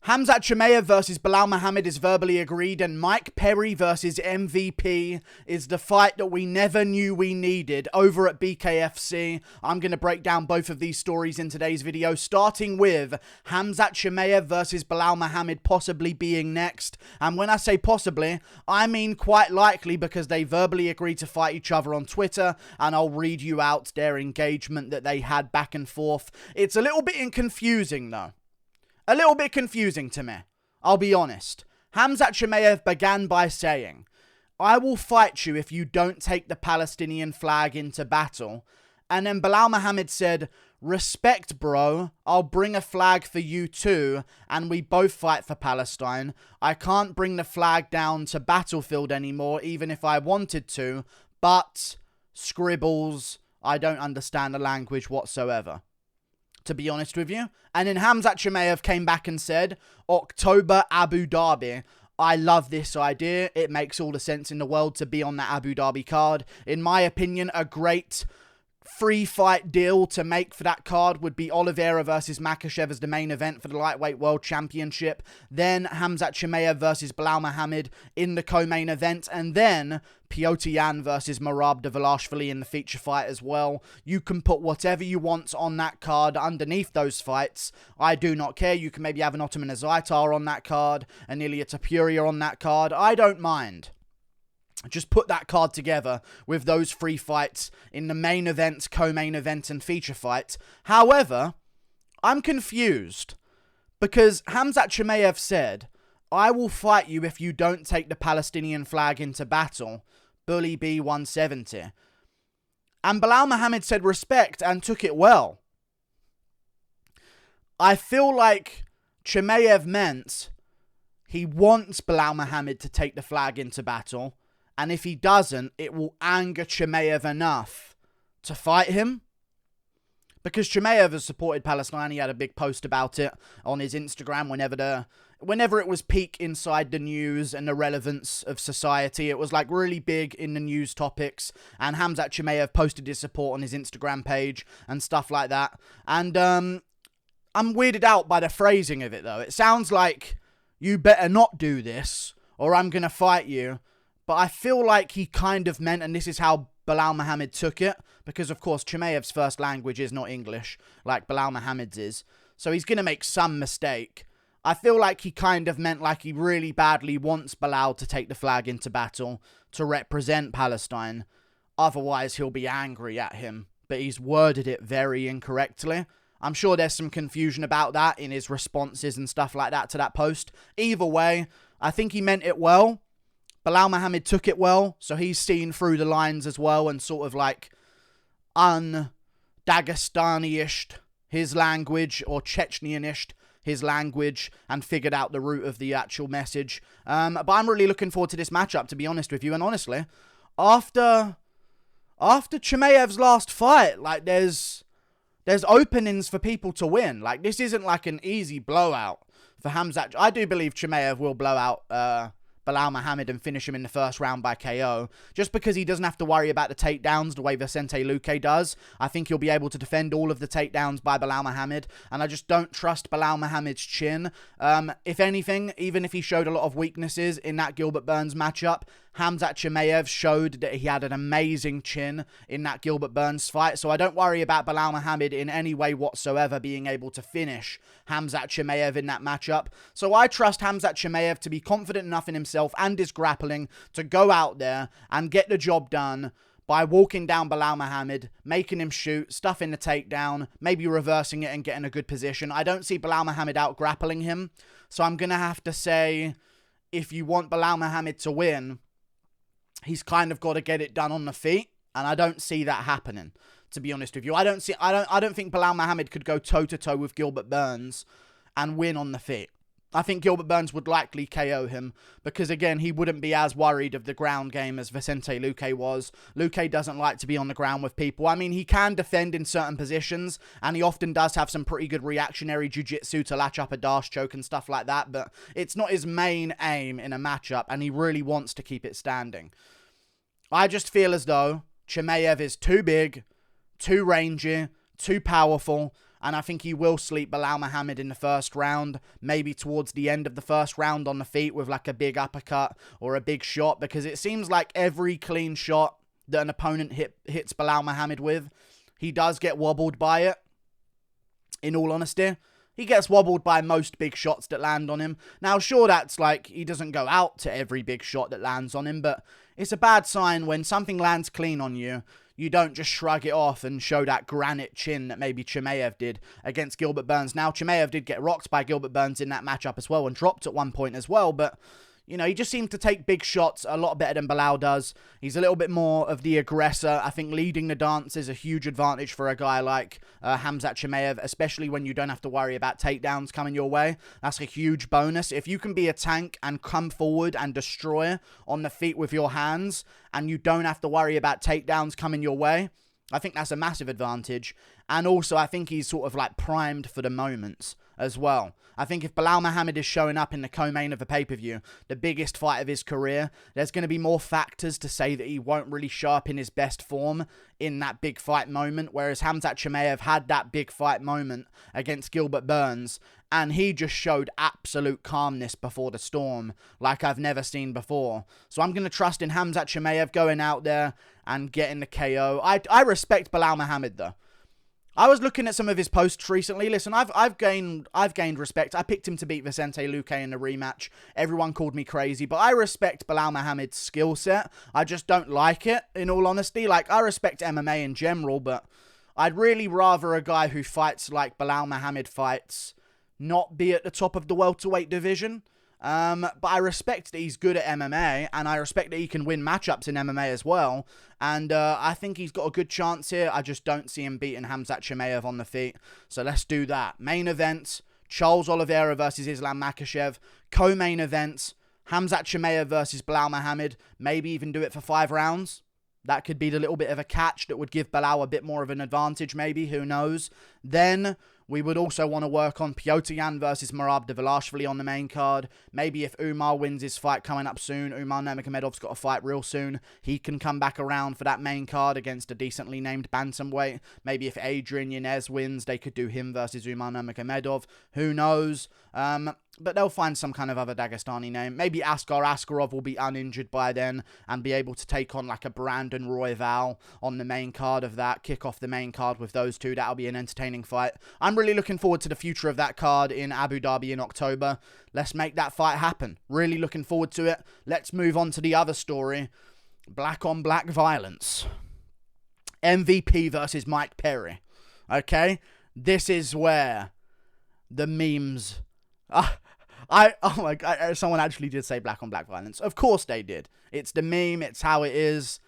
Khamzat Chimaev versus Belal Muhammad is verbally agreed, and Mike Perry versus MVP is the fight that we never knew we needed over at BKFC. I'm going to break down both of these stories in today's video, starting with Khamzat Chimaev versus Belal Muhammad possibly being next. And when I say possibly, I mean quite likely, because they verbally agreed to fight each other on Twitter, and I'll read you out their engagement that they had back and forth. It's a little bit confusing though. A little bit confusing to me, I'll be honest. Khamzat Chimaev began by saying, "I will fight you if you don't take the Palestinian flag into battle." And then Belal Muhammad said, "Respect, bro. I'll bring a flag for you too, and we both fight for Palestine. I can't bring the flag down to battlefield anymore, even if I wanted to, but scribbles, I don't understand the language whatsoever, to be honest with you." And then Khamzat Chimaev came back and said, "October, Abu Dhabi. I love this idea. It makes all the sense in the world to be on that Abu Dhabi card. In my opinion, a great free fight deal to make for that card would be Oliveira versus Makhachev as the main event for the lightweight world championship. Then Khamzat Chimaev versus Belal Muhammad in the co-main event. And then Piotr Yan versus Merab Dvalishvili in the feature fight as well. You can put whatever you want on that card underneath those fights. I do not care. You can maybe have an Ottoman Azaitar on that card, an Ilia Topuria on that card. I don't mind. Just put that card together with those free fights in the main event, co-main event, and feature fight." However, I'm confused, because Khamzat Chimaev said, "I will fight you if you don't take the Palestinian flag into battle, Bully B 170. And Belal Muhammad said respect and took it well. I feel like Chimaev meant he wants Belal Muhammad to take the flag into battle, and if he doesn't, it will anger Chimaev enough to fight him. Because Chimaev has supported Palestine. He had a big post about it on his Instagram whenever it was peak inside the news and the relevance of society. It was like really big in the news topics. And Khamzat Chimaev posted his support on his Instagram page and stuff like that. And I'm weirded out by the phrasing of it though. It sounds like, "You better not do this or I'm going to fight you." But I feel like he kind of meant, and this is how Belal Muhammad took it, because of course Chimaev's first language is not English, like Belal Muhammad's is, so he's going to make some mistake. I feel like he kind of meant like he really badly wants Belal to take the flag into battle to represent Palestine, otherwise he'll be angry at him, but he's worded it very incorrectly. I'm sure there's some confusion about that in his responses and stuff like that to that post. Either way, I think he meant it well. Belal Muhammad took it well, so he's seen through the lines as well and sort of like un-Dagestani-ished his language, or Chechenian-ished his language, and figured out the root of the actual message. But I'm really looking forward to this matchup, to be honest with you. And honestly, after Chimaev's last fight, like there's openings for people to win. Like this isn't like an easy blowout for Khamzat. I do believe Chimaev will blow out Belal Muhammad and finish him in the first round by KO, just because he doesn't have to worry about the takedowns the way Vicente Luque does. I think he'll be able to defend all of the takedowns by Belal Muhammad, and I just don't trust Belal Muhammad's chin. If anything, even if he showed a lot of weaknesses in that Gilbert Burns matchup, Khamzat Chimaev showed that he had an amazing chin in that Gilbert Burns fight, so I don't worry about Belal Muhammad in any way whatsoever being able to finish Khamzat Chimaev in that matchup. So I trust Khamzat Chimaev to be confident enough in himself and his grappling to go out there and get the job done by walking down Belal Muhammad, making him shoot, stuffing the takedown, maybe reversing it and getting a good position. I don't see Belal Muhammad out grappling him, so I'm going to have to say, if you want Belal Muhammad to win, he's kind of got to get it done on the feet, and I don't see that happening, to be honest with you. I don't think Belal Muhammad could go toe-to-toe with Gilbert Burns and win on the feet. I think Gilbert Burns would likely KO him because, again, he wouldn't be as worried of the ground game as Vicente Luque was. Luque doesn't like to be on the ground with people. I mean, he can defend in certain positions, and he often does have some pretty good reactionary jiu-jitsu to latch up a dash choke and stuff like that, but it's not his main aim in a matchup, and he really wants to keep it standing. I just feel as though Chimaev is too big, too rangy, too powerful, And I think he will sleep Belal Muhammad in the first round, maybe towards the end of the first round on the feet with like a big uppercut or a big shot, because it seems like every clean shot that an opponent hits Belal Muhammad with, he does get wobbled by it, in all honesty. He gets wobbled by most big shots that land on him. Now, sure, that's like, he doesn't go out to every big shot that lands on him, but it's a bad sign when something lands clean on you. You don't just shrug it off and show that granite chin that maybe Chimaev did against Gilbert Burns. Now, Chimaev did get rocked by Gilbert Burns in that matchup as well and dropped at one point as well, but you know, he just seems to take big shots a lot better than Belal does. He's a little bit more of the aggressor. I think leading the dance is a huge advantage for a guy like Khamzat Chimaev, especially when you don't have to worry about takedowns coming your way. That's a huge bonus. If you can be a tank and come forward and destroy on the feet with your hands, and you don't have to worry about takedowns coming your way, I think that's a massive advantage. And also, I think he's sort of like primed for the moments as well. I think if Belal Muhammad is showing up in the co-main of a pay-per-view, the biggest fight of his career, there's going to be more factors to say that he won't really show up in his best form in that big fight moment, whereas Khamzat Chimaev had that big fight moment against Gilbert Burns, and he just showed absolute calmness before the storm like I've never seen before. So I'm going to trust in Khamzat Chimaev going out there and getting the KO. I respect Belal Muhammad, though. I was looking at some of his posts recently. Listen, I've gained respect. I picked him to beat Vicente Luque in the rematch. Everyone called me crazy, but I respect Belal Muhammad's skill set. I just don't like it, in all honesty. Like, I respect MMA in general, but I'd really rather a guy who fights like Belal Muhammad fights not be at the top of the welterweight division. But I respect that he's good at MMA, and I respect that he can win matchups in MMA as well. And I think he's got a good chance here. I just don't see him beating Khamzat Chimaev on the feet. So let's do that. Main event, Charles Oliveira versus Islam Makhachev. Co-main event, Khamzat Chimaev versus Belal Muhammad. Maybe even do it for 5 rounds. That could be the little bit of a catch that would give Belal a bit more of an advantage, maybe. Who knows? Then we would also want to work on Piotr Yan versus Merab Dvalishvili on the main card. Maybe if Umar wins his fight coming up soon, Umar Nurmagomedov's got a fight real soon, he can come back around for that main card against a decently named bantamweight. Maybe if Adrian Yanez wins, they could do him versus Umar Nurmagomedov. Who knows? But they'll find some kind of other Dagestani name. Maybe Askar Askarov will be uninjured by then and be able to take on like a Brandon Royval on the main card of that. Kick off the main card with those two. That'll be an entertaining fight. I'm really looking forward to the future of that card in Abu Dhabi in October. Let's make that fight happen. Really looking forward to it. Let's move on to the other story. Black on black violence. MVP versus Mike Perry. Okay? This is where the memes... oh my god, someone actually did say black on black violence. Of course they did. It's the meme, it's how it is.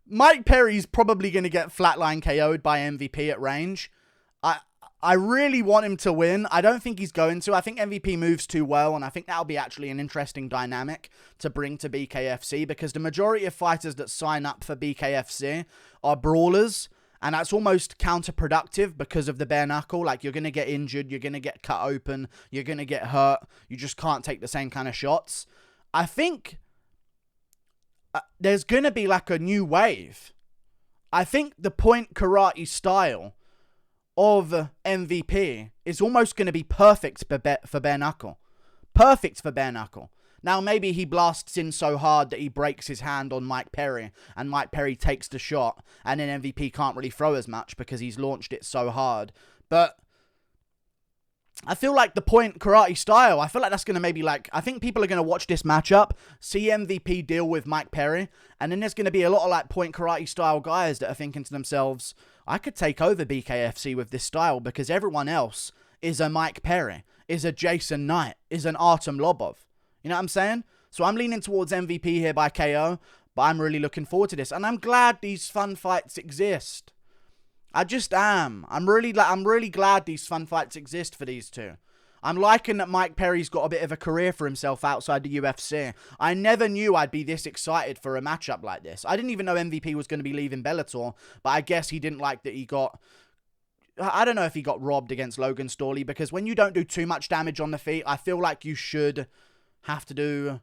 Mike Perry's probably going to get flatline KO'd by MVP at range. I really want him to win. I don't think he's going to. I think MVP moves too well, and I think that'll be actually an interesting dynamic to bring to BKFC, because the majority of fighters that sign up for BKFC are brawlers, and that's almost counterproductive because of the bare knuckle. Like, you're going to get injured, you're going to get cut open, you're going to get hurt. You just can't take the same kind of shots. I think there's going to be like a new wave. I think the point karate style of MVP is almost going to be perfect for bare knuckle. Perfect for bare knuckle. Now, maybe he blasts in so hard that he breaks his hand on Mike Perry, and Mike Perry takes the shot, and then MVP can't really throw as much because he's launched it so hard. But I feel like the point karate style, I feel like that's going to maybe like... I think people are going to watch this matchup, see MVP deal with Mike Perry, and then there's going to be a lot of like point karate style guys that are thinking to themselves, I could take over BKFC with this style because everyone else is a Mike Perry, is a Jason Knight, is an Artem Lobov. You know what I'm saying? So I'm leaning towards MVP here by KO, but I'm really looking forward to this. And I'm glad these fun fights exist. I just am. I'm really glad these fun fights exist for these two. I'm liking that Mike Perry's got a bit of a career for himself outside the UFC. I never knew I'd be this excited for a matchup like this. I didn't even know MVP was going to be leaving Bellator, but I guess he didn't like that he got... I don't know if he got robbed against Logan Storley, because when you don't do too much damage on the feet, I feel like you should have to do...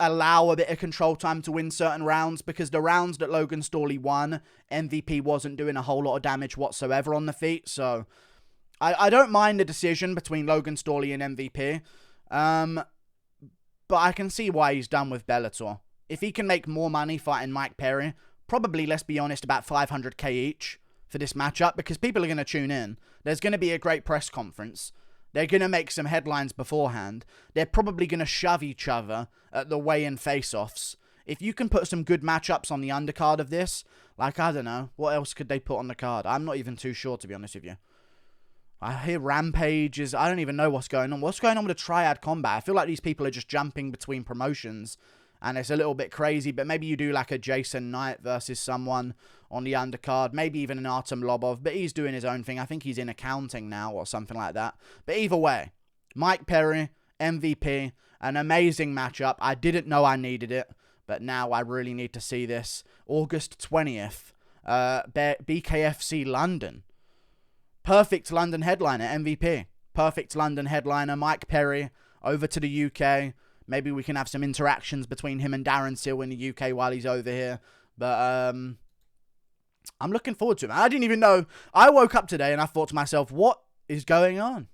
allow a bit of control time to win certain rounds, because the rounds that Logan Storley won, MVP wasn't doing a whole lot of damage whatsoever on the feet. So I don't mind the decision between Logan Storley and MVP. But I can see why he's done with Bellator. If he can make more money fighting Mike Perry, probably, let's be honest, about 500k each for this matchup, because people are going to tune in. There's going to be a great press conference. They're going to make some headlines beforehand. They're probably going to shove each other at the weigh-in face-offs. If you can put some good matchups on the undercard of this, like, I don't know, what else could they put on the card? I'm not even too sure, to be honest with you. I hear Rampages. I don't even know what's going on. What's going on with the Triad Combat? I feel like these people are just jumping between promotions, and it's a little bit crazy. But maybe you do like a Jason Knight versus someone on the undercard. Maybe even an Artem Lobov. But he's doing his own thing. I think he's in accounting now or something like that. But either way, Mike Perry, MVP, an amazing matchup. I didn't know I needed it, but now I really need to see this. August 20th, BKFC London. Perfect London headliner, MVP. Perfect London headliner, Mike Perry, over to the UK. Maybe we can have some interactions between him and Darren Till in the UK while he's over here. But I'm looking forward to it. I didn't even know. I woke up today and I thought to myself, what is going on?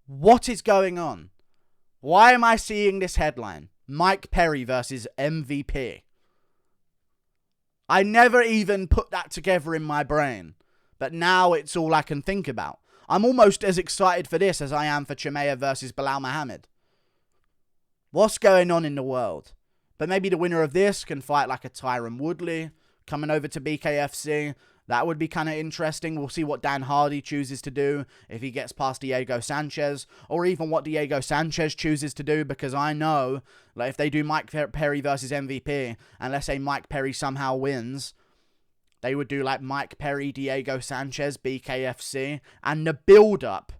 What is going on? Why am I seeing this headline? Mike Perry versus MVP. I never even put that together in my brain. But now it's all I can think about. I'm almost as excited for this as I am for Chimaev versus Belal Muhammad. What's going on in the world? But maybe the winner of this can fight like a Tyron Woodley coming over to BKFC. That would be kind of interesting. We'll see what Dan Hardy chooses to do if he gets past Diego Sanchez, or even what Diego Sanchez chooses to do, because I know, like, if they do Mike Perry versus MVP, and let's say Mike Perry somehow wins, they would do like Mike Perry, Diego Sanchez, BKFC, and the build-up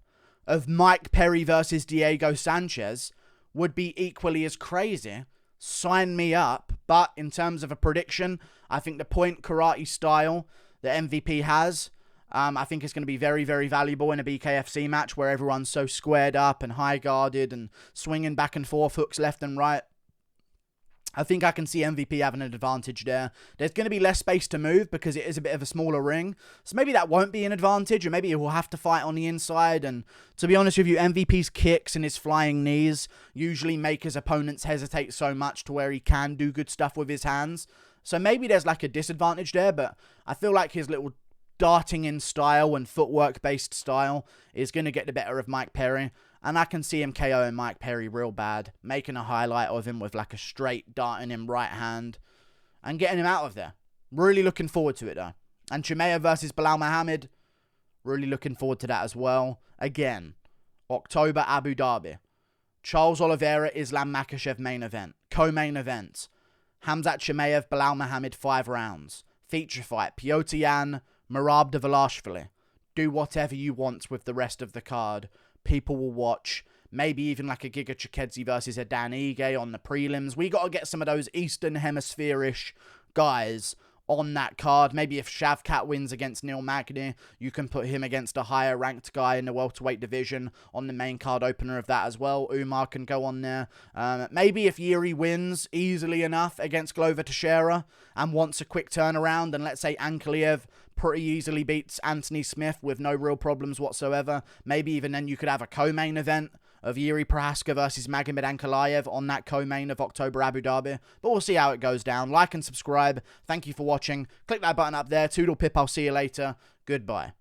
of Mike Perry versus Diego Sanchez would be equally as crazy. Sign me up. But in terms of a prediction, I think the point karate style that MVP has, I think is going to be very, very valuable in a BKFC match where everyone's so squared up and high-guarded and swinging back and forth, hooks left and right. I think I can see MVP having an advantage there. There's going to be less space to move because it is a bit of a smaller ring. So maybe that won't be an advantage, or maybe he will have to fight on the inside. And to be honest with you, MVP's kicks and his flying knees usually make his opponents hesitate so much to where he can do good stuff with his hands. So maybe there's like a disadvantage there, but I feel like his little darting in style and footwork based style is going to get the better of Mike Perry. And I can see him KOing Mike Perry real bad, making a highlight of him with like a straight darting him right hand and getting him out of there. Really looking forward to it though. And Chimaev versus Belal Muhammad, really looking forward to that as well. Again, October, Abu Dhabi. Charles Oliveira, Islam Makhachev main event. Co-main event. Khamzat Chimaev, Belal Muhammad 5 rounds. Feature fight, Piotr Yan, Merab Dvalishvili. Do whatever you want with the rest of the card. People will watch. Maybe even like a Giga Chikadze versus a Dan Ige on the prelims. We got to get some of those Eastern Hemisphere-ish guys on that card. Maybe if Shavkat wins against Neil Magny, you can put him against a higher ranked guy in the welterweight division on the main card opener of that as well. Umar can go on there. Maybe if Yuri wins easily enough against Glover Teixeira and wants a quick turnaround, and let's say Ankalaev pretty easily beats Anthony Smith with no real problems whatsoever, maybe even then you could have a co-main event of Yuri Prohaska versus Magomed Ankalaev on that co-main of October Abu Dhabi. But we'll see how it goes down. Like and subscribe. Thank you for watching. Click that button up there. Toodle pip. I'll see you later. Goodbye.